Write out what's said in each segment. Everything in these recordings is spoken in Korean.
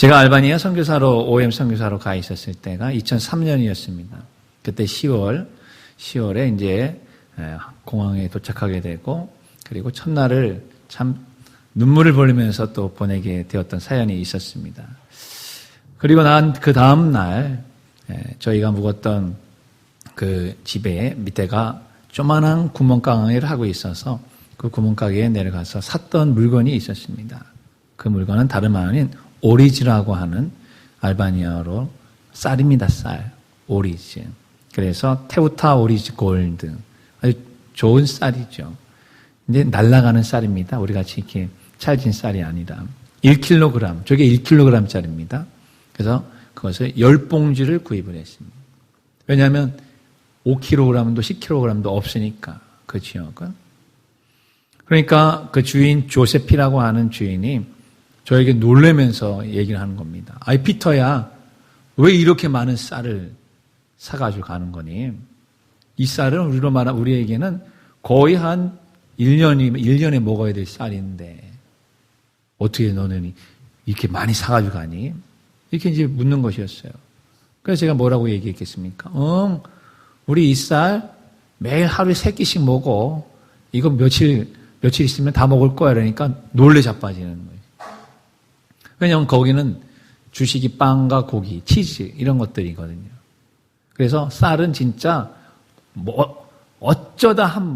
제가 알바니아 선교사로 OM 선교사로 가 있었을 때가 2003년이었습니다. 그때 10월에 이제 공항에 도착하게 되고 그리고 첫날을 참 눈물을 흘리면서 또 보내게 되었던 사연이 있었습니다. 그리고 난 그 다음 날 저희가 묵었던 그 집에 밑에가 조만한 구멍가게를 하고 있어서 그 구멍가게에 내려가서 샀던 물건이 있었습니다. 그 물건은 다름 아닌 오리지라고 하는 알바니아로 쌀입니다. 쌀. 오리지. 그래서 테우타 오리지 골드. 아주 좋은 쌀이죠. 근데 날아가는 쌀입니다. 우리 같이 이렇게 찰진 쌀이 아니라 1kg. 저게 1kg짜리입니다. 그래서 그것을 10봉지를 구입을 했습니다. 왜냐하면 5kg도 10kg도 없으니까 그 지역은. 그러니까 그 주인 조세피라고 하는 주인이 저에게 놀라면서 얘기를 하는 겁니다. 아이 피터야, 왜 이렇게 많은 쌀을 사가지고 가는 거니? 이 쌀은 우리로 말하면 우리에게는 거의 한 1년에 먹어야 될 쌀인데 어떻게 너는 이렇게 많이 사가지고 가니? 이렇게 이제 묻는 것이었어요. 그래서 제가 뭐라고 얘기했겠습니까? 우리 이 쌀 매일 하루에 3끼씩 먹어. 이거 며칠 있으면 다 먹을 거야. 그러니까 놀래 자빠지는 거예요. 왜냐하면 거기는 주식이 빵과 고기, 치즈 이런 것들이거든요. 그래서 쌀은 진짜 어쩌다 한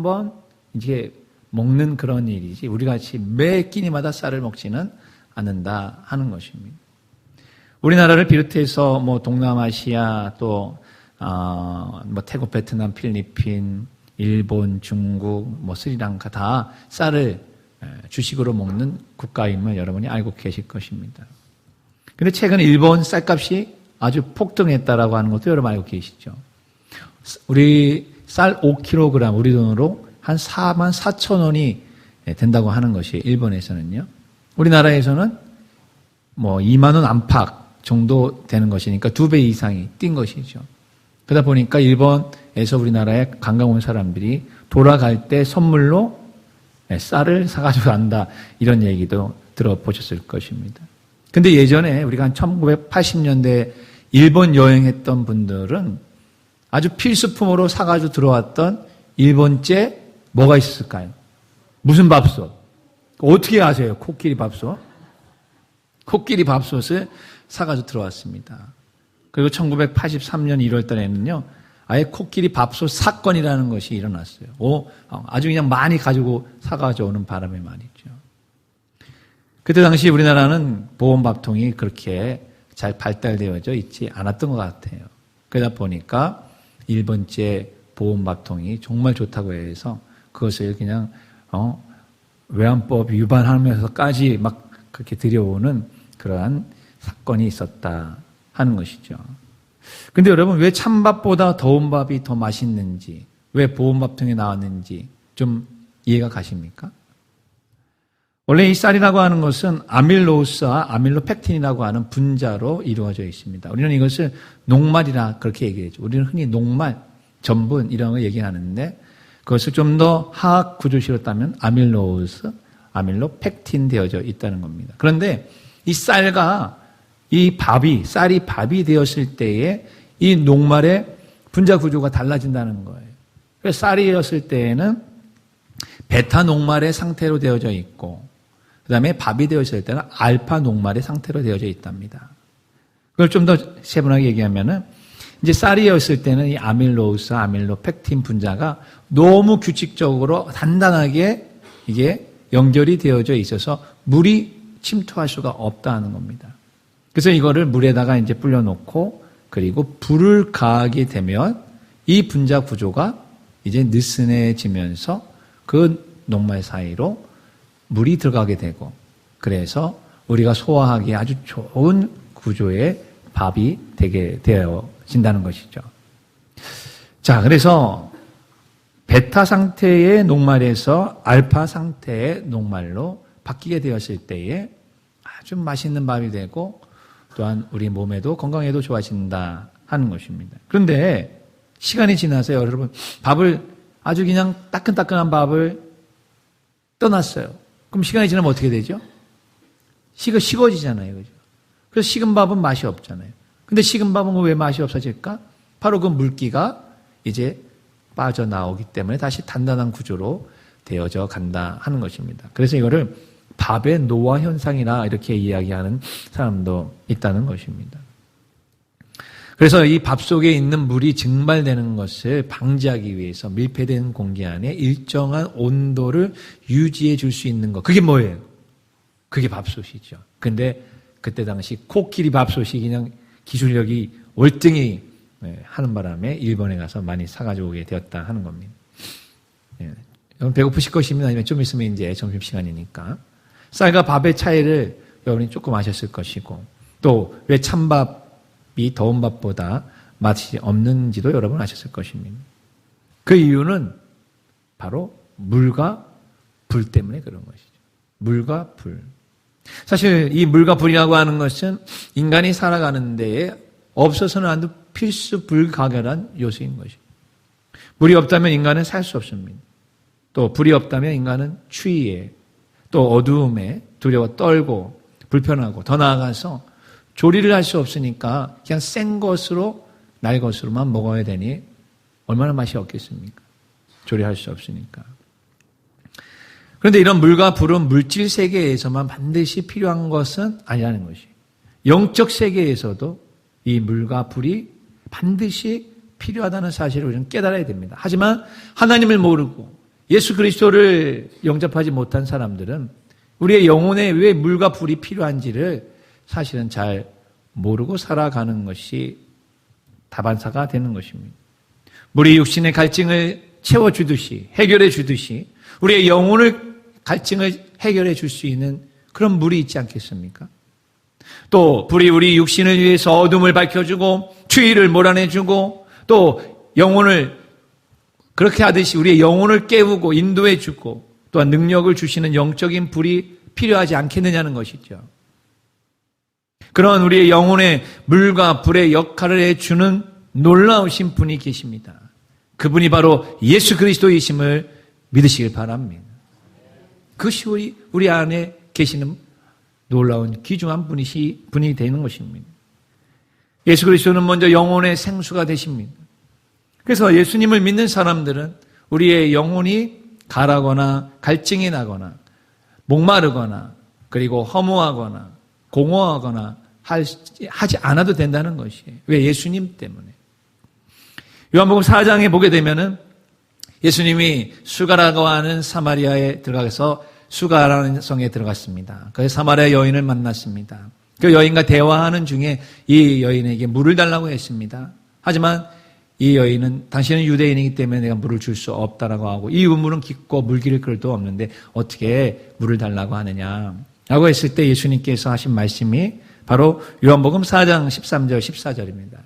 번 이제 먹는 그런 일이지 우리 같이 매 끼니마다 쌀을 먹지는 않는다 하는 것입니다. 우리나라를 비롯해서 뭐 동남아시아 또 뭐 태국, 베트남, 필리핀, 일본, 중국, 뭐 스리랑카 다 쌀을 주식으로 먹는 국가임을 여러분이 알고 계실 것입니다. 그런데 최근 일본 쌀값이 아주 폭등했다라고 하는 것도 여러분 알고 계시죠. 우리 쌀 5kg 우리 돈으로 한 44,000원이 된다고 하는 것이 일본에서는요. 우리나라에서는 뭐 2만 원 안팎 정도 되는 것이니까 2배 이상이 뛴 것이죠. 그러다 보니까 일본에서 우리나라에 관광 온 사람들이 돌아갈 때 선물로 쌀을 사가지고 간다 이런 얘기도 들어보셨을 것입니다. 근데 예전에 우리가 한 1980년대 일본 여행했던 분들은 아주 필수품으로 사가지고 들어왔던 일본제 뭐가 있었을까요? 무슨 밥솥? 어떻게 아세요? 코끼리 밥솥? 코끼리 밥솥을 사가지고 들어왔습니다. 그리고 1983년 1월 달에는요, 아예 코끼리 밥솥 사건이라는 것이 일어났어요. 아주 그냥 많이 가지고 사가지고 오는 바람에 말이죠. 그때 당시 우리나라는 보온밥통이 그렇게 잘 발달되어져 있지 않았던 것 같아요. 그러다 보니까 일본제 보온밥통이 정말 좋다고 해서 그것을 그냥 외환법 위반하면서까지 막 그렇게 들여오는 그러한 사건이 있었다 하는 것이죠. 근데 여러분 왜 찬밥보다 더운 밥이 더 맛있는지, 왜 보온밥통에 나왔는지 좀 이해가 가십니까? 원래 이 쌀이라고 하는 것은 아밀로스와 아밀로펙틴이라고 하는 분자로 이루어져 있습니다. 우리는 이것을 녹말이라 그렇게 얘기하죠. 우리는 흔히 녹말, 전분 이런 걸 얘기하는데 그것을 좀 더 화학 구조식으로 따면 아밀로스, 아밀로펙틴 되어져 있다는 겁니다. 그런데 이 쌀과 쌀이 밥이 되었을 때에 이 녹말의 분자 구조가 달라진다는 거예요. 그래서 쌀이었을 때에는 베타 녹말의 상태로 되어져 있고, 그 다음에 밥이 되었을 때는 알파 녹말의 상태로 되어져 있답니다. 그걸 좀 더 세분하게 얘기하면은, 이제 쌀이었을 때는 이 아밀로스, 아밀로펙틴 분자가 너무 규칙적으로 단단하게 이게 연결이 되어져 있어서 물이 침투할 수가 없다는 겁니다. 그래서 이거를 물에다가 이제 불려놓고 그리고 불을 가하게 되면 이 분자 구조가 이제 느슨해지면서 그 녹말 사이로 물이 들어가게 되고 그래서 우리가 소화하기에 아주 좋은 구조의 밥이 되게 되어진다는 것이죠. 자, 그래서 베타 상태의 녹말에서 알파 상태의 녹말로 바뀌게 되었을 때에 아주 맛있는 밥이 되고 또한 우리 몸에도 건강에도 좋아진다 하는 것입니다. 그런데 시간이 지나서 여러분 밥을 아주 그냥 따끈따끈한 밥을 떠났어요. 그럼 시간이 지나면 어떻게 되죠? 식어지잖아요. 그죠? 그래서 식은 밥은 맛이 없잖아요. 근데 식은 밥은 왜 맛이 없어질까? 바로 그 물기가 이제 빠져나오기 때문에 다시 단단한 구조로 되어져 간다 하는 것입니다. 그래서 이거를 밥의 노화 현상이라 이렇게 이야기하는 사람도 있다는 것입니다. 그래서 이 밥 속에 있는 물이 증발되는 것을 방지하기 위해서 밀폐된 공기 안에 일정한 온도를 유지해 줄 수 있는 것. 그게 뭐예요? 그게 밥솥이죠. 근데 그때 당시 코끼리 밥솥이 그냥 기술력이 월등히 하는 바람에 일본에 가서 많이 사가지고 오게 되었다 하는 겁니다. 여러분 배고프실 것입니다. 아니면 좀 있으면 이제 점심시간이니까. 쌀과 밥의 차이를 여러분이 조금 아셨을 것이고, 또 왜 찬밥이 더운 밥보다 맛이 없는지도 여러분 아셨을 것입니다. 그 이유는 바로 물과 불 때문에 그런 것이죠. 물과 불. 사실 이 물과 불이라고 하는 것은 인간이 살아가는 데에 없어서는 안 될 필수 불가결한 요소인 것이죠. 물이 없다면 인간은 살 수 없습니다. 또 불이 없다면 인간은 추위에, 또 어두움에 두려워 떨고 불편하고, 더 나아가서 조리를 할 수 없으니까 그냥 센 것으로, 날 것으로만 먹어야 되니 얼마나 맛이 없겠습니까? 조리할 수 없으니까. 그런데 이런 물과 불은 물질 세계에서만 반드시 필요한 것은 아니라는 것이, 영적 세계에서도 이 물과 불이 반드시 필요하다는 사실을 우리는 깨달아야 됩니다. 하지만 하나님을 모르고 예수 그리스도를 영접하지 못한 사람들은 우리의 영혼에 왜 물과 불이 필요한지를 사실은 잘 모르고 살아가는 것이 다반사가 되는 것입니다. 물이 육신의 갈증을 채워주듯이, 해결해 주듯이 우리의 영혼을 갈증을 해결해 줄 수 있는 그런 물이 있지 않겠습니까? 또 불이 우리 육신을 위해서 어둠을 밝혀주고 추위를 몰아내주고, 또 영혼을 그렇게 하듯이 우리의 영혼을 깨우고 인도해주고, 또한 능력을 주시는 영적인 불이 필요하지 않겠느냐는 것이죠. 그런 우리의 영혼의 물과 불의 역할을 해주는 놀라우신 분이 계십니다. 그분이 바로 예수 그리스도이심을 믿으시길 바랍니다. 그것이 우리 안에 계시는 놀라운 귀중한 분이 되는 것입니다. 예수 그리스도는 먼저 영혼의 생수가 되십니다. 그래서 예수님을 믿는 사람들은 우리의 영혼이 가라거나 갈증이 나거나 목마르거나 그리고 허무하거나 공허하거나 하지 않아도 된다는 것이에요. 왜? 예수님 때문에. 요한복음 4장에 보게 되면은 예수님이 수가라고 하는 사마리아에 들어가서 수가라는 성에 들어갔습니다. 그래서 사마리아 여인을 만났습니다. 그 여인과 대화하는 중에 이 여인에게 물을 달라고 했습니다. 하지만 이 여인은 당신은 유대인이기 때문에 내가 물을 줄 수 없다라고 하고, 이 우물은 깊고 물기를 끌도 없는데 어떻게 물을 달라고 하느냐라고 했을 때 예수님께서 하신 말씀이 바로 요한복음 4장 13절 14절입니다.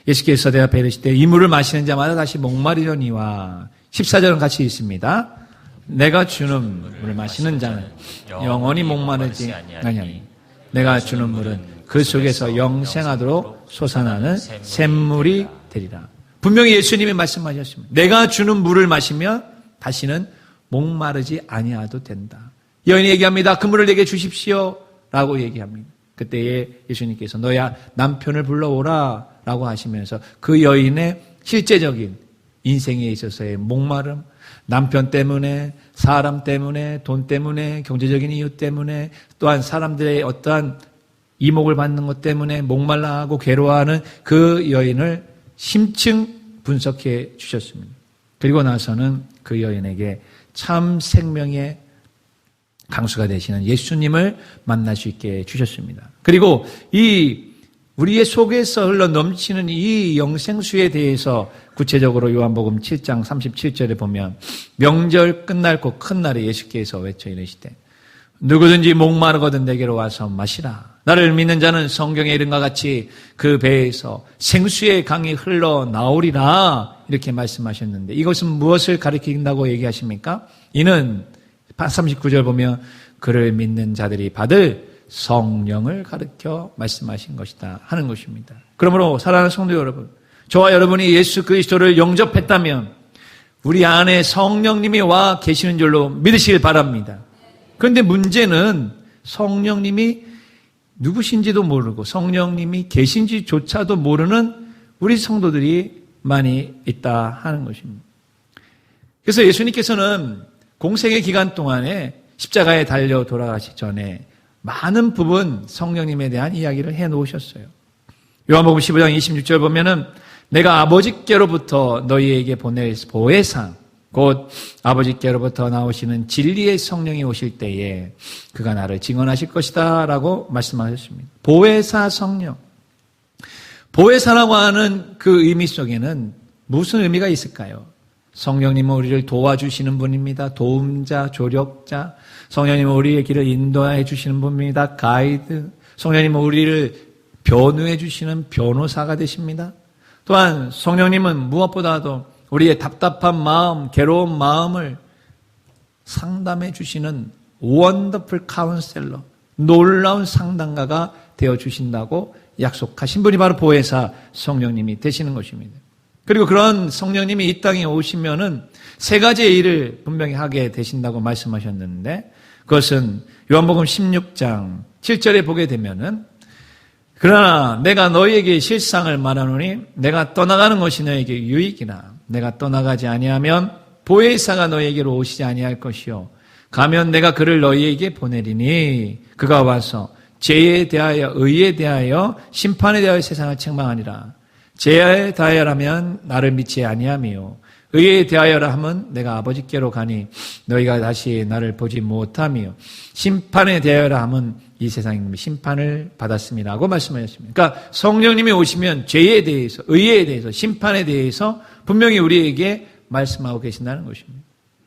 예수께서 대답해 이르시되 이 물을 마시는 자마다 다시 목마르려니와, 14절은 같이 있습니다. 내가 주는 물을 마시는 자는 영원히 목마르지 아니하니 내가 주는 물은 그 속에서 영생하도록 솟아나는 샘물이 되리라. 분명히 예수님이 말씀하셨습니다. 내가 주는 물을 마시면 다시는 목마르지 아니하도 된다. 여인이 얘기합니다. 그 물을 내게 주십시오 라고 얘기합니다. 그때에 예수님께서 너야 남편을 불러오라 라고 하시면서 그 여인의 실제적인 인생에 있어서의 목마름, 남편 때문에, 사람 때문에, 돈 때문에, 경제적인 이유 때문에, 또한 사람들의 어떠한 이목을 받는 것 때문에 목말라하고 괴로워하는 그 여인을 심층 분석해 주셨습니다. 그리고 나서는 그 여인에게 참 생명의 강수가 되시는 예수님을 만날 수 있게 해 주셨습니다. 그리고 이 우리의 속에서 흘러 넘치는 이 영생수에 대해서 구체적으로 요한복음 7장 37절에 보면 명절 끝날고 큰 날에 예수께서 외쳐 이르시되 누구든지 목마르거든 내게로 와서 마시라. 나를 믿는 자는 성경에 이른과 같이 그 배에서 생수의 강이 흘러나오리라 이렇게 말씀하셨는데, 이것은 무엇을 가리킨다고 얘기하십니까? 이는 39절 보면 그를 믿는 자들이 받을 성령을 가르쳐 말씀하신 것이다 하는 것입니다. 그러므로 사랑하는 성도 여러분, 저와 여러분이 예수 그리스도를 영접했다면 우리 안에 성령님이 와 계시는 줄로 믿으시길 바랍니다. 그런데 문제는 성령님이 누구신지도 모르고 성령님이 계신지조차도 모르는 우리 성도들이 많이 있다 하는 것입니다. 그래서 예수님께서는 공생의 기간 동안에 십자가에 달려 돌아가시기 전에 많은 부분 성령님에 대한 이야기를 해놓으셨어요. 요한복음 15장 26절 보면은 내가 아버지께로부터 너희에게 보낼 보혜사 곧 아버지께로부터 나오시는 진리의 성령이 오실 때에 그가 나를 증언하실 것이다 라고 말씀하셨습니다. 보혜사 성령. 보혜사라고 하는 그 의미 속에는 무슨 의미가 있을까요? 성령님은 우리를 도와주시는 분입니다. 도움자, 조력자. 성령님은 우리의 길을 인도해 주시는 분입니다. 가이드. 성령님은 우리를 변호해 주시는 변호사가 되십니다. 또한 성령님은 무엇보다도 우리의 답답한 마음, 괴로운 마음을 상담해 주시는 원더풀 카운셀러, 놀라운 상담가가 되어 주신다고 약속하신 분이 바로 보혜사 성령님이 되시는 것입니다. 그리고 그런 성령님이 이 땅에 오시면은 세 가지의 일을 분명히 하게 되신다고 말씀하셨는데 그것은 요한복음 16장 7절에 보게 되면은 그러나 내가 너희에게 실상을 말하노니 내가 떠나가는 것이 너희에게 유익이나 내가 떠나가지 아니하면 보혜사가 너희에게로 오시지 아니할 것이요 가면 내가 그를 너희에게 보내리니 그가 와서 죄에 대하여 의에 대하여 심판에 대하여 세상을 책망하니라. 죄에 대하여라면 나를 믿지 아니하며 의에 대하여라 하면 내가 아버지께로 가니 너희가 다시 나를 보지 못하며 심판에 대하여라 하면 이 세상이 심판을 받았음이라고 말씀하셨습니다. 그러니까 성령님이 오시면 죄에 대해서 의에 대해서 심판에 대해서 분명히 우리에게 말씀하고 계신다는 것입니다.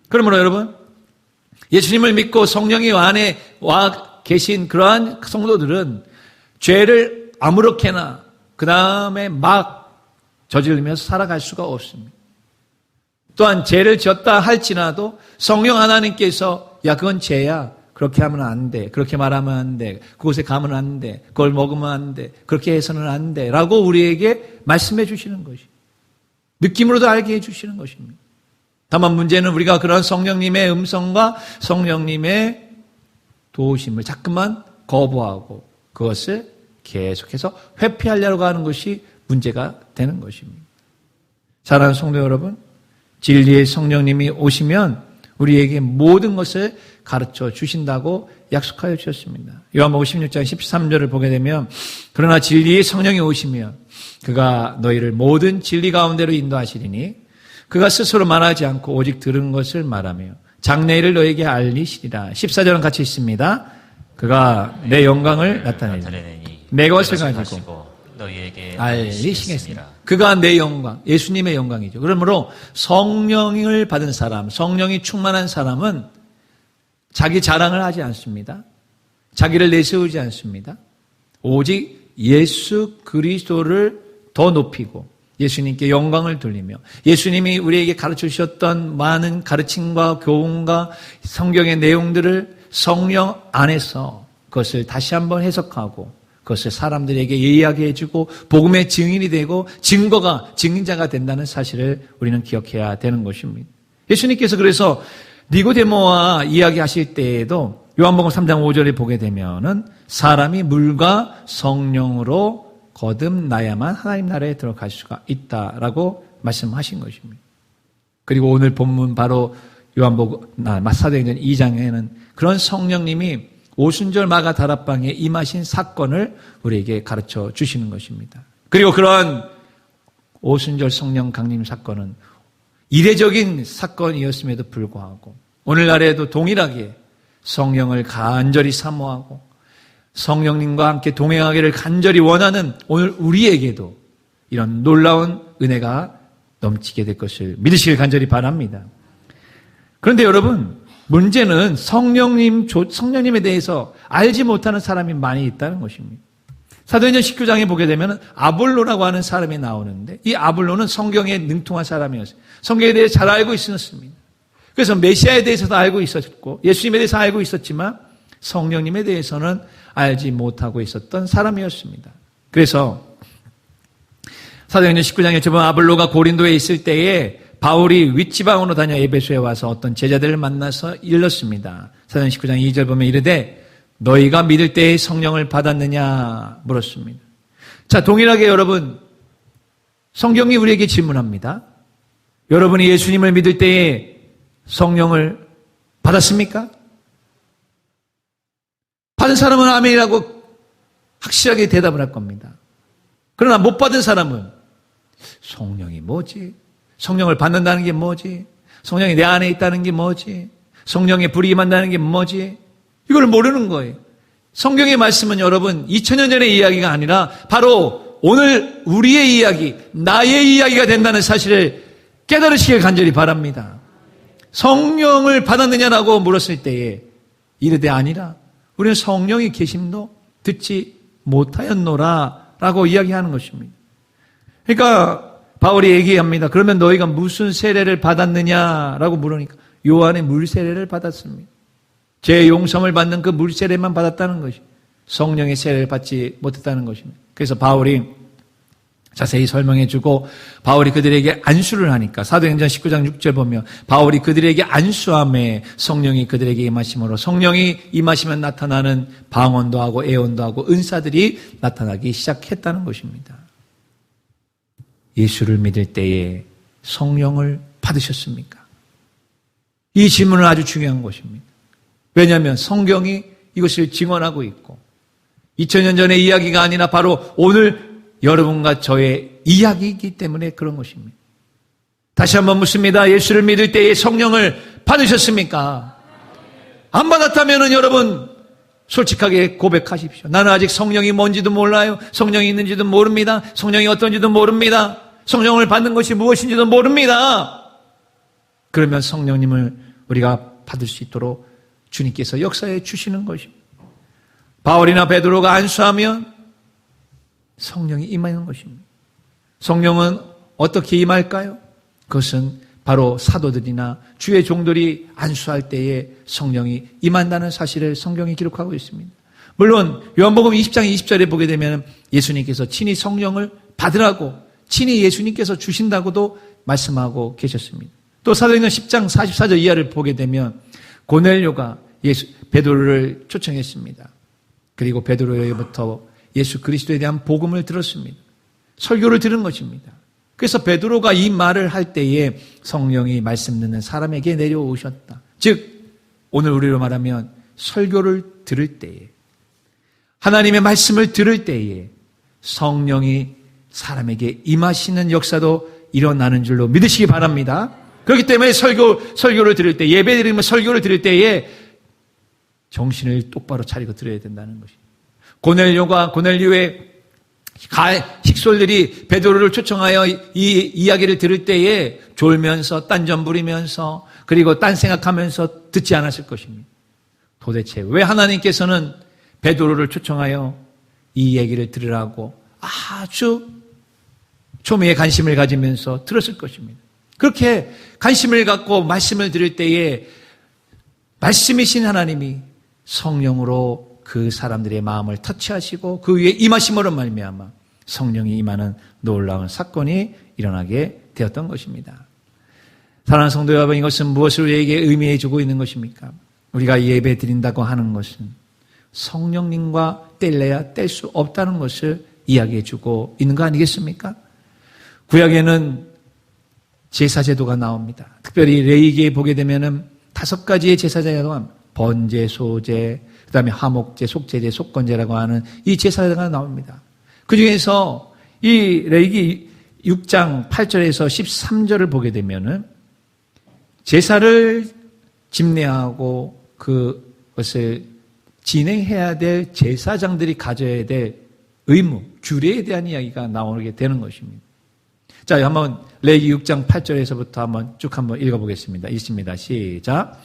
그러므로 여러분 예수님을 믿고 성령이 안에 와 계신 그러한 성도들은 죄를 아무렇게나 그 다음에 막 저지르면서 살아갈 수가 없습니다. 또한 죄를 지었다 할지라도 성령 하나님께서 야 그건 죄야. 그렇게 하면 안 돼. 그렇게 말하면 안 돼. 그곳에 가면 안 돼. 그걸 먹으면 안 돼. 그렇게 해서는 안 돼. 라고 우리에게 말씀해 주시는 것이 느낌으로도 알게 해 주시는 것입니다. 다만 문제는 우리가 그런 성령님의 음성과 성령님의 도우심을 자꾸만 거부하고 그것을 계속해서 회피하려고 하는 것이 문제가 되는 것입니다. 사랑하는 성도 여러분, 진리의 성령님이 오시면 우리에게 모든 것을 가르쳐 주신다고 약속하여 주셨습니다. 요한복음 16장 13절을 보게 되면 그러나 진리의 성령이 오시면 그가 너희를 모든 진리 가운데로 인도하시리니 그가 스스로 말하지 않고 오직 들은 것을 말하며 장래일을 너에게 알리시리라. 14절은 같이 있습니다. 그가 내 영광을 나타내니 내 것을 가지고 너희에게 알리시겠습니다. 그가 내 영광, 예수님의 영광이죠. 그러므로 성령을 받은 사람, 성령이 충만한 사람은 자기 자랑을 하지 않습니다. 자기를 내세우지 않습니다. 오직 예수 그리스도를 더 높이고 예수님께 영광을 돌리며 예수님이 우리에게 가르쳐 주셨던 많은 가르침과 교훈과 성경의 내용들을 성령 안에서 그것을 다시 한번 해석하고 그것을 사람들에게 이야기해주고 복음의 증인이 되고 증인자가 된다는 사실을 우리는 기억해야 되는 것입니다. 예수님께서 그래서 니고데모와 이야기하실 때에도 요한복음 3장 5절에 보게 되면은 사람이 물과 성령으로 거듭나야만 하나님 나라에 들어갈 수가 있다라고 말씀하신 것입니다. 그리고 오늘 본문 바로 요한복음 사도행전 2장에는 그런 성령님이 오순절 마가 다락방에 임하신 사건을 우리에게 가르쳐 주시는 것입니다. 그리고 그러한 오순절 성령 강림 사건은 이례적인 사건이었음에도 불구하고 오늘날에도 동일하게 성령을 간절히 사모하고 성령님과 함께 동행하기를 간절히 원하는 오늘 우리에게도 이런 놀라운 은혜가 넘치게 될 것을 믿으시길 간절히 바랍니다. 그런데 여러분, 문제는 성령님에 대해서 알지 못하는 사람이 많이 있다는 것입니다. 사도행전 19장에 보게 되면 아볼로라고 하는 사람이 나오는데 이 아볼로는 성경에 능통한 사람이었어요. 성경에 대해 잘 알고 있었습니다. 그래서 메시아에 대해서도 알고 있었고 예수님에 대해서 알고 있었지만 성령님에 대해서는 알지 못하고 있었던 사람이었습니다. 그래서 사도행전 19장에 저번 아볼로가 고린도에 있을 때에 바울이 윗지방으로 다녀 에베소에 와서 어떤 제자들을 만나서 일렀습니다. 사도행전 19장 2절 보면 이르되 너희가 믿을 때에 성령을 받았느냐 물었습니다. 자, 동일하게 여러분, 성경이 우리에게 질문합니다. 여러분이 예수님을 믿을 때에 성령을 받았습니까? 받은 사람은 아멘이라고 확실하게 대답을 할 겁니다. 그러나 못 받은 사람은 성령이 뭐지? 성령을 받는다는 게 뭐지? 성령이 내 안에 있다는 게 뭐지? 성령의 불이 임한다는 게 뭐지? 이걸 모르는 거예요. 성경의 말씀은 여러분 2000년 전의 이야기가 아니라 바로 오늘 우리의 이야기, 나의 이야기가 된다는 사실을 깨달으시길 간절히 바랍니다. 성령을 받았느냐라고 물었을 때에 이르되 아니라 우리는 성령의 계심도 듣지 못하였노라 라고 이야기하는 것입니다. 그러니까 바울이 얘기합니다. 그러면 너희가 무슨 세례를 받았느냐라고 물으니까 요한의 물 세례를 받았습니다. 제 용성을 받는 그 물 세례만 받았다는 것이 성령의 세례를 받지 못했다는 것입니다. 그래서 바울이 자세히 설명해주고 바울이 그들에게 안수를 하니까 사도행전 19장 6절 보면 바울이 그들에게 안수함에 성령이 그들에게 임하심으로 성령이 임하시면 나타나는 방언도 하고 애언도 하고 은사들이 나타나기 시작했다는 것입니다. 예수를 믿을 때에 성령을 받으셨습니까? 이 질문은 아주 중요한 것입니다. 왜냐하면 성경이 이것을 증언하고 있고 2000년 전의 이야기가 아니라 바로 오늘 여러분과 저의 이야기이기 때문에 그런 것입니다. 다시 한번 묻습니다. 예수를 믿을 때에 성령을 받으셨습니까? 안 받았다면 여러분 솔직하게 고백하십시오. 나는 아직 성령이 뭔지도 몰라요. 성령이 있는지도 모릅니다. 성령이 어떤지도 모릅니다. 성령을 받는 것이 무엇인지도 모릅니다. 그러면 성령님을 우리가 받을 수 있도록 주님께서 역사해 주시는 것입니다. 바울이나 베드로가 안수하면 성령이 임하는 것입니다. 성령은 어떻게 임할까요? 그것은 바로 사도들이나 주의 종들이 안수할 때에 성령이 임한다는 사실을 성경이 기록하고 있습니다. 물론 요한복음 20장 20절에 보게 되면 예수님께서 친히 성령을 받으라고 친히 예수님께서 주신다고도 말씀하고 계셨습니다. 또 사도행전 10장 44절 이하를 보게 되면 고넬료가 베드로를 초청했습니다. 그리고 베드로에게부터 예수 그리스도에 대한 복음을 들었습니다. 설교를 들은 것입니다. 그래서 베드로가 이 말을 할 때에 성령이 말씀 듣는 사람에게 내려오셨다. 즉 오늘 우리로 말하면 설교를 들을 때에 하나님의 말씀을 들을 때에 성령이 사람에게 임하시는 역사도 일어나는 줄로 믿으시기 바랍니다. 그렇기 때문에 설교를 들을 때 예배 드리면 설교를 들을 때에 정신을 똑바로 차리고 들어야 된다는 것입니다. 고넬료의 식솔들이 베드로를 초청하여 이 이야기를 들을 때에 졸면서 딴전 부리면서 그리고 딴 생각하면서 듣지 않았을 것입니다. 도대체 왜 하나님께서는 베드로를 초청하여 이 얘기를 들으라고 아주 초미의 관심을 가지면서 들었을 것입니다. 그렇게 관심을 갖고 말씀을 들을 때에 말씀이신 하나님이 성령으로 그 사람들의 마음을 터치하시고 그 위에 임하심으로 말미암아 성령이 임하는 놀라운 사건이 일어나게 되었던 것입니다. 사랑하는 성도 여러분, 이것은 무엇을 우리에게 의미해 주고 있는 것입니까? 우리가 예배 드린다고 하는 것은 성령님과 뗄래야 뗄 수 없다는 것을 이야기해 주고 있는 거 아니겠습니까? 구약에는 제사제도가 나옵니다. 특별히 레위기에 보게 되면은 5가지의 제사제도가 나옵니다. 번제, 소제, 그 다음에 화목제, 속제제, 속건제라고 하는 이 제사제가 나옵니다. 그 중에서 이 레위기 6장 8절에서 13절을 보게 되면은 제사를 집례하고 그것을 진행해야 될 제사장들이 가져야 될 의무, 규례에 대한 이야기가 나오게 되는 것입니다. 자, 한번 레위기 6장 8절에서부터 한번 읽어보겠습니다. 읽습니다. 시작.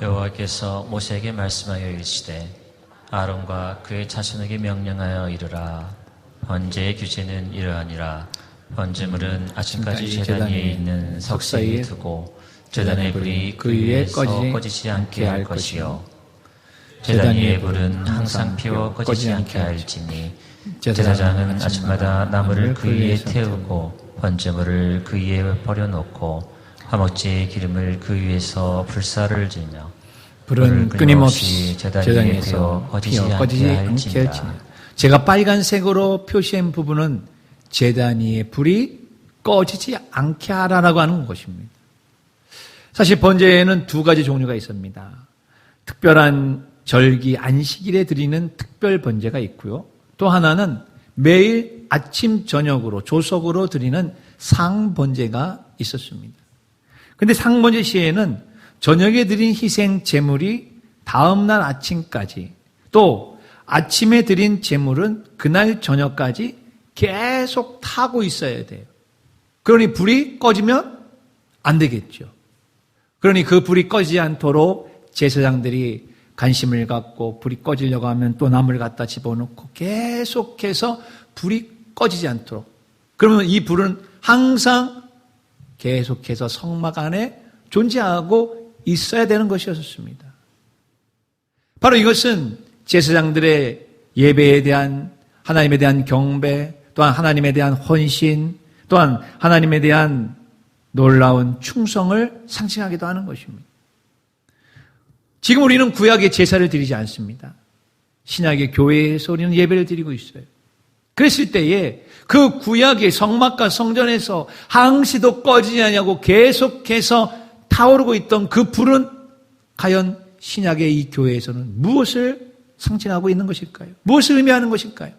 여호와께서 모세에게 말씀하여 이르시되 아론과 그의 자손에게 명령하여 이르라. 번제의 규제는 이러하니라. 번제물은 아침까지 제단 위에 있는 석쇠에 두고 제단의 불이 그 위에서 꺼지지 않게 할 것이요. 제단 위의 불은 항상 피워 꺼지지 않게 할지니 제사장은 아침마다 나무를 그 위에 태우고 번제물을 그 위에 버려놓고 화목제의 기름을 그 위에서 불사를 지며 불은 끊임없이 제단 제단에서 꺼지지 꺼지지 않게 않게 할지니라. 할지니라. 제가 빨간색으로 표시한 부분은 제단 위의 불이 꺼지지 않게 하라라고 하는 것입니다. 사실 번제에는 두 가지 종류가 있습니다. 특별한 절기 안식일에 드리는 특별 번제가 있고요. 또 하나는 매일 아침 저녁으로 조석으로 드리는 상번제가 있었습니다. 그런데 상번제 시에는 저녁에 드린 희생 제물이 다음날 아침까지, 또 아침에 드린 제물은 그날 저녁까지 계속 타고 있어야 돼요. 그러니 불이 꺼지면 안 되겠죠. 그러니 그 불이 꺼지지 않도록 제사장들이 관심을 갖고 불이 꺼지려고 하면 또 나무를 갖다 집어넣고 계속해서 불이 꺼지지 않도록. 그러면 이 불은 항상 계속해서 성막 안에 존재하고 있어야 되는 것이었습니다. 바로 이것은 제사장들의 예배에 대한 하나님에 대한 경배, 또한 하나님에 대한 헌신, 또한 하나님에 대한 놀라운 충성을 상징하기도 하는 것입니다. 지금 우리는 구약의 제사를 드리지 않습니다. 신약의 교회에서 우리는 예배를 드리고 있어요. 그랬을 때에 그 구약의 성막과 성전에서 항시도 꺼지지 않냐고 계속해서 타오르고 있던 그 불은 과연 신약의 이 교회에서는 무엇을 상징하고 있는 것일까요? 무엇을 의미하는 것일까요?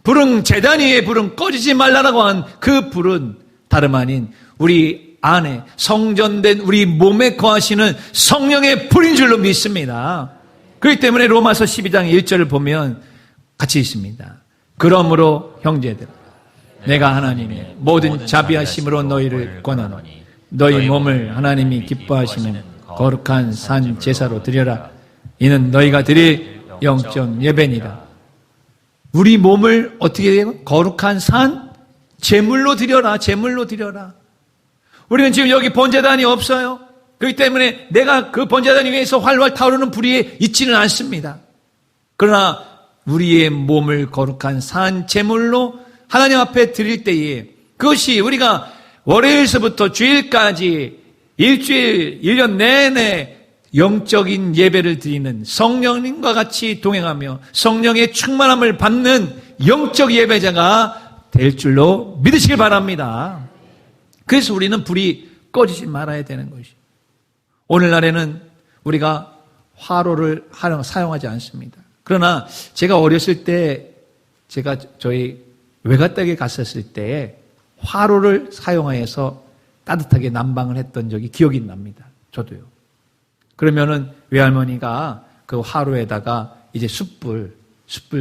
불은 제단 위에 불은 꺼지지 말라라고 한 그 불은 다름 아닌 우리 안에 성전된 우리 몸에 거하시는 성령의 불인 줄로 믿습니다. 그렇기 때문에 로마서 12장 1절을 보면 같이 있습니다. 그러므로 형제들, 내가 하나님의 모든 자비하심으로 너희를 권하노니 너희 몸을 하나님이 기뻐하시는 거룩한 산 제사로 드려라. 이는 너희가 드릴 영적 예배니라. 우리 몸을 어떻게 해요? 거룩한 산 제물로 드려라. 제물로 드려라. 우리는 지금 여기 번제단이 없어요. 그렇기 때문에 내가 그 번제단 위에서 활활 타오르는 불이 있지는 않습니다. 그러나 우리의 몸을 거룩한 산 제물로 하나님 앞에 드릴 때에 그것이 우리가 월요일서부터 주일까지 일주일, 1년 내내 영적인 예배를 드리는 성령님과 같이 동행하며 성령의 충만함을 받는 영적 예배자가 될 줄로 믿으시길 바랍니다. 그래서 우리는 불이 꺼지지 말아야 되는 것이죠. 오늘날에는 우리가 화로를 사용하지 않습니다. 그러나 제가 어렸을 때 제가 저희 외가댁에 갔었을 때 화로를 사용하여서 따뜻하게 난방을 했던 적이 기억이 납니다. 저도요. 그러면은 외할머니가 그 화로에다가 이제 숯불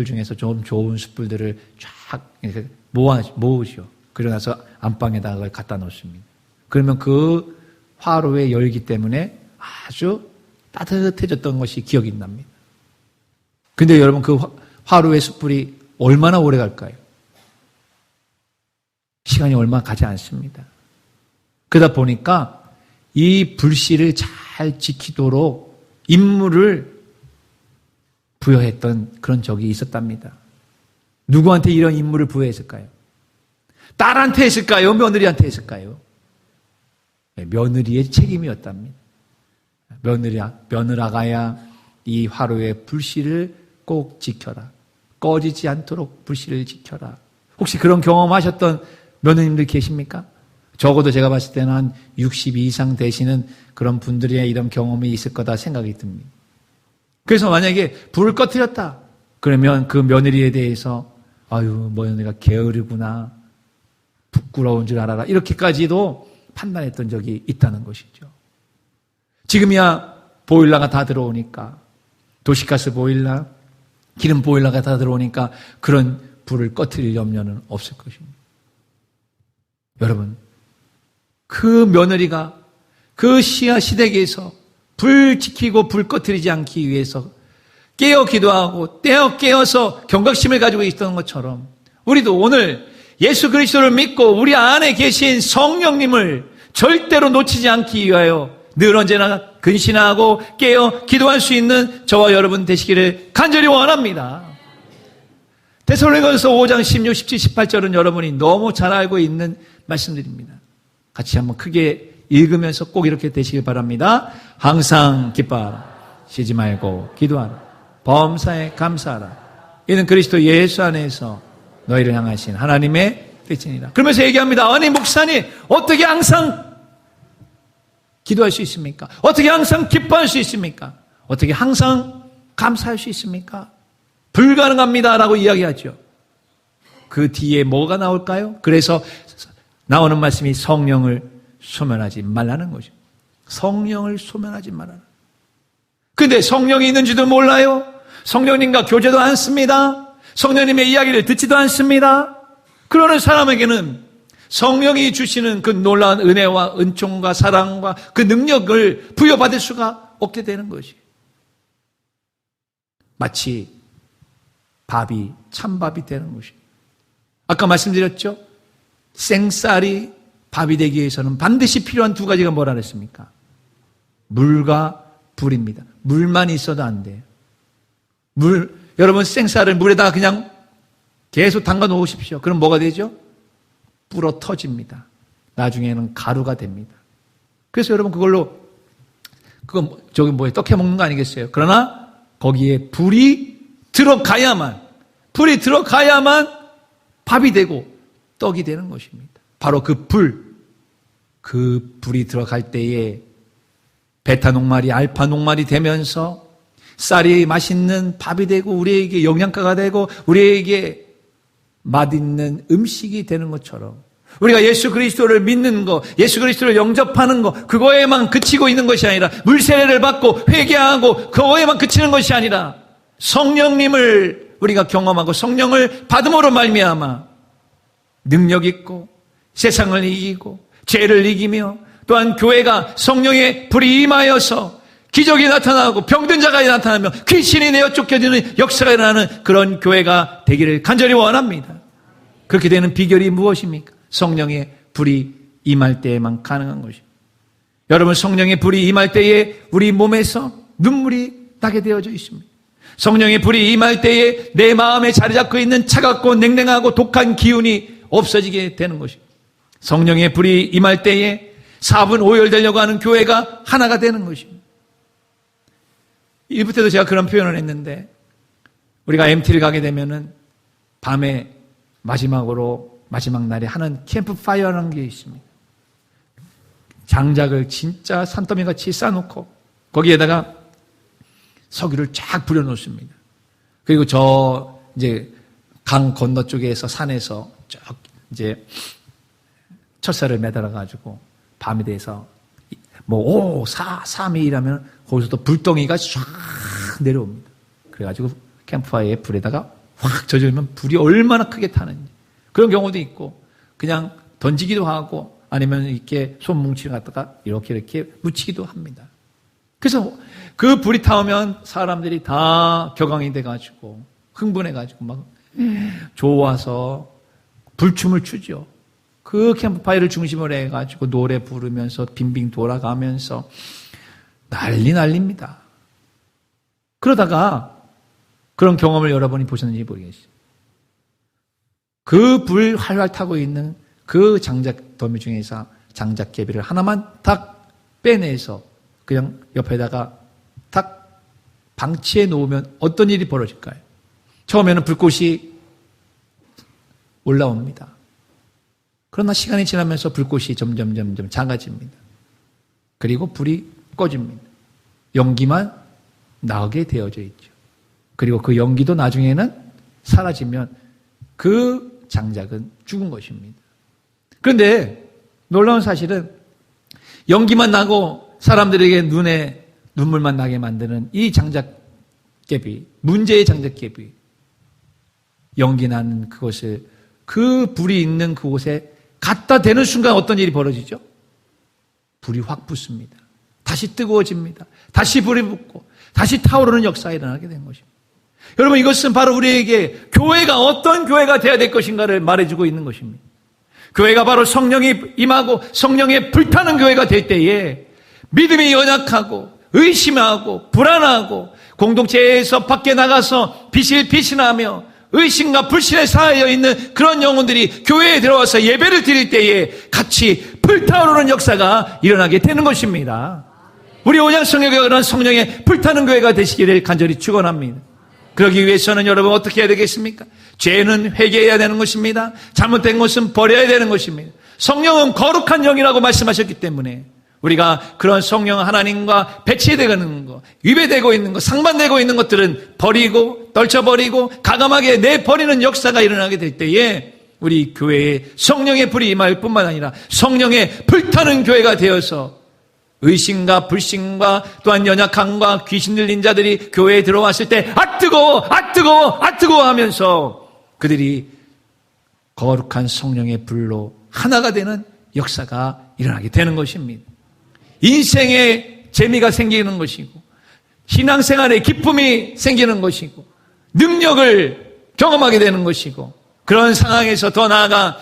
중에서 좀 좋은 숯불들을 쫙 모으죠. 그러고 나서 안방에다가 그걸 갖다 놓습니다. 그러면 그 화로의 열기 때문에 아주 따뜻해졌던 것이 기억이 납니다. 근데 여러분 그 화로의 숯불이 얼마나 오래 갈까요? 시간이 얼마 가지 않습니다. 그러다 보니까 이 불씨를 잘 지키도록 임무를 부여했던 그런 적이 있었답니다. 누구한테 이런 임무를 부여했을까요? 딸한테 했을까요? 며느리한테 했을까요? 며느리의 책임이었답니다. 며느라가야 이 화로의 불씨를 꼭 지켜라. 꺼지지 않도록 불씨를 지켜라. 혹시 그런 경험하셨던 며느님들 계십니까? 적어도 제가 봤을 때는 한 60 이상 되시는 그런 분들의 이런 경험이 있을 거다 생각이 듭니다. 그래서 만약에 불을 꺼뜨렸다. 그러면 그 며느리에 대해서 아유, 며느리가 게으르구나. 부끄러운 줄 알아라. 이렇게까지도 판단했던 적이 있다는 것이죠. 지금이야 보일러가 다 들어오니까 도시가스 보일러, 기름 보일러가 다 들어오니까 그런 불을 꺼뜨릴 염려는 없을 것입니다. 여러분, 그 며느리가 그 시대기에서 불 지키고 불 꺼뜨리지 않기 위해서 깨어 기도하고 깨어서 경각심을 가지고 있던 것처럼 우리도 오늘 예수 그리스도를 믿고 우리 안에 계신 성령님을 절대로 놓치지 않기 위하여 늘 언제나 근신하고 깨어 기도할 수 있는 저와 여러분 되시기를 간절히 원합니다. 데살로니가서 5장 16, 17, 18절은 여러분이 너무 잘 알고 있는 말씀들입니다. 같이 한번 크게 읽으면서 꼭 이렇게 되시길 바랍니다. 항상 기뻐하라. 쉬지 말고 기도하라. 범사에 감사하라. 이는 그리스도 예수 안에서 너희를 향하신 하나님의 뜻이니라. 그러면서 얘기합니다. 아니 목사님 어떻게 항상 기도할 수 있습니까? 어떻게 항상 기뻐할 수 있습니까? 어떻게 항상 감사할 수 있습니까? 불가능합니다 라고 이야기하죠. 그 뒤에 뭐가 나올까요? 그래서 나오는 말씀이 성령을 소멸하지 말라는 거죠. 성령을 소멸하지 말아라. 근데 성령이 있는지도 몰라요. 성령님과 교제도 않습니다. 성령님의 이야기를 듣지도 않습니다. 그러는 사람에게는 성령이 주시는 그 놀라운 은혜와 은총과 사랑과 그 능력을 부여받을 수가 없게 되는 것이. 마치 밥이 찬밥이 되는 것이. 아까 말씀드렸죠? 생쌀이 밥이 되기 위해서는 반드시 필요한 두 가지가 뭐라 그랬습니까? 물과 불입니다. 물만 있어도 안 돼요. 여러분 생쌀을 물에다가 그냥 계속 담가 놓으십시오. 그럼 뭐가 되죠? 불어 터집니다. 나중에는 가루가 됩니다. 그래서 여러분 그걸로 떡해 먹는 거 아니겠어요? 그러나 거기에 불이 들어가야만 밥이 되고 떡이 되는 것입니다. 바로 그 불이 들어갈 때에 베타 녹말이 알파 녹말이 되면서 쌀이 맛있는 밥이 되고 우리에게 영양가가 되고 우리에게 맛있는 음식이 되는 것처럼 우리가 예수 그리스도를 믿는 것, 예수 그리스도를 영접하는 것, 그거에만 그치고 있는 것이 아니라 물세례를 받고 회개하고 그거에만 그치는 것이 아니라 성령님을 우리가 경험하고 성령을 받음으로 말미암아 능력 있고 세상을 이기고 죄를 이기며 또한 교회가 성령의 불이 임하여서 기적이 나타나고 병든 자가 나타나며 귀신이 내어 쫓겨지는 역사가 일어나는 그런 교회가 되기를 간절히 원합니다. 그렇게 되는 비결이 무엇입니까? 성령의 불이 임할 때에만 가능한 것입니다. 여러분 성령의 불이 임할 때에 우리 몸에서 눈물이 나게 되어져 있습니다. 성령의 불이 임할 때에 내 마음에 자리 잡고 있는 차갑고 냉랭하고 독한 기운이 없어지게 되는 것입니다. 성령의 불이 임할 때에 사분 오열되려고 하는 교회가 하나가 되는 것입니다. 1부 때도 제가 그런 표현을 했는데 우리가 MT를 가게 되면은 밤에 마지막 날에 하는 캠프파이어라는 게 있습니다. 장작을 진짜 산더미같이 쌓아놓고 거기에다가 석유를 쫙 부려놓습니다. 그리고 강 건너 쪽에서 산에서 쭉 철사를 매달아가지고 밤이 돼서 5, 4, 3이 일하면 거기서 또 불덩이가 쫙 내려옵니다. 그래가지고 캠프파이어에 불에다가 확 젖으면 불이 얼마나 크게 타는지 그런 경우도 있고 그냥 던지기도 하고 아니면 이렇게 손뭉치를 갖다가 이렇게 묻히기도 합니다. 그래서 그 불이 타오면 사람들이 다 격앙이 돼가지고 흥분해가지고 막 좋아서 불춤을 추죠. 그 캠프파이어를 중심으로 해가지고 노래 부르면서 빙빙 돌아가면서 난립니다. 그러다가 그런 경험을 여러분이 보셨는지 모르겠어요. 그 불 활활 타고 있는 그 장작 더미 중에서 장작개비를 하나만 딱 빼내서 그냥 옆에다가 딱 방치해 놓으면 어떤 일이 벌어질까요? 처음에는 불꽃이 올라옵니다. 그러나 시간이 지나면서 불꽃이 점점 작아집니다. 그리고 불이 꺼집니다. 연기만 나오게 되어져 있죠. 그리고 그 연기도 나중에는 사라지면 그 장작은 죽은 것입니다. 그런데 놀라운 사실은 연기만 나고 사람들에게 눈에 눈물만 나게 만드는 이 장작개비, 문제의 장작개비, 연기 나는 그것을 그 불이 있는 그곳에 갖다 대는 순간 어떤 일이 벌어지죠? 불이 확 붙습니다. 다시 뜨거워집니다. 다시 불이 붙고 다시 타오르는 역사가 일어나게 된 것입니다. 여러분 이것은 바로 우리에게 교회가 어떤 교회가 되어야 될 것인가를 말해주고 있는 것입니다. 교회가 바로 성령이 임하고 성령에 불타는 교회가 될 때에 믿음이 연약하고 의심하고 불안하고 공동체에서 밖에 나가서 비실비실하며 의심과 불신에 쌓여 있는 그런 영혼들이 교회에 들어와서 예배를 드릴 때에 같이 불타오르는 역사가 일어나게 되는 것입니다. 우리 온양성교회가 그런 성령의 불타는 교회가 되시기를 간절히 축원합니다. 그러기 위해서는 여러분 어떻게 해야 되겠습니까? 죄는 회개해야 되는 것입니다. 잘못된 것은 버려야 되는 것입니다. 성령은 거룩한 영이라고 말씀하셨기 때문에 우리가 그런 성령 하나님과 배치되고 있는 것, 위배되고 있는 것, 상반되고 있는 것들은 버리고 떨쳐버리고 가감하게 내버리는 역사가 일어나게 될 때에 우리 교회에 성령의 불이 임할 뿐만 아니라 성령의 불타는 교회가 되어서 의심과 불신과 또한 연약함과 귀신 들린 자들이 교회에 들어왔을 때 아 뜨거워 아 뜨거워 아 뜨거워 하면서 그들이 거룩한 성령의 불로 하나가 되는 역사가 일어나게 되는 것입니다. 인생의 재미가 생기는 것이고 신앙생활의 기쁨이 생기는 것이고 능력을 경험하게 되는 것이고 그런 상황에서 더 나아가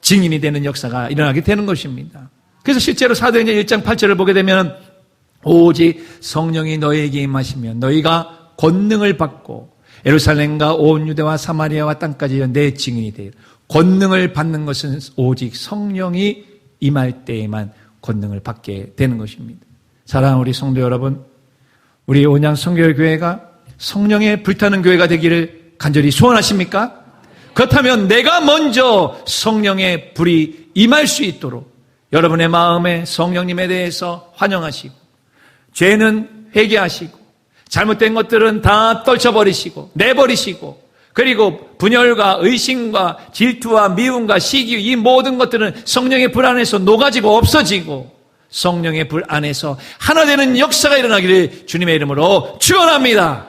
증인이 되는 역사가 일어나게 되는 것입니다. 그래서 실제로 사도행전 1장 8절을 보게 되면 오직 성령이 너희에게 임하시면 너희가 권능을 받고 예루살렘과 온 유대와 사마리아와 땅까지 내 증인이 되리라. 권능을 받는 것은 오직 성령이 임할 때에만 권능을 받게 되는 것입니다. 사랑하는 우리 성도 여러분, 우리 온양 성결교회가 성령의 불타는 교회가 되기를 간절히 소원하십니까? 그렇다면 내가 먼저 성령의 불이 임할 수 있도록 여러분의 마음에 성령님에 대해서 환영하시고 죄는 회개하시고 잘못된 것들은 다 떨쳐버리시고 내버리시고 그리고 분열과 의심과 질투와 미움과 시기 이 모든 것들은 성령의 불 안에서 녹아지고 없어지고 성령의 불 안에서 하나 되는 역사가 일어나기를 주님의 이름으로 축원합니다.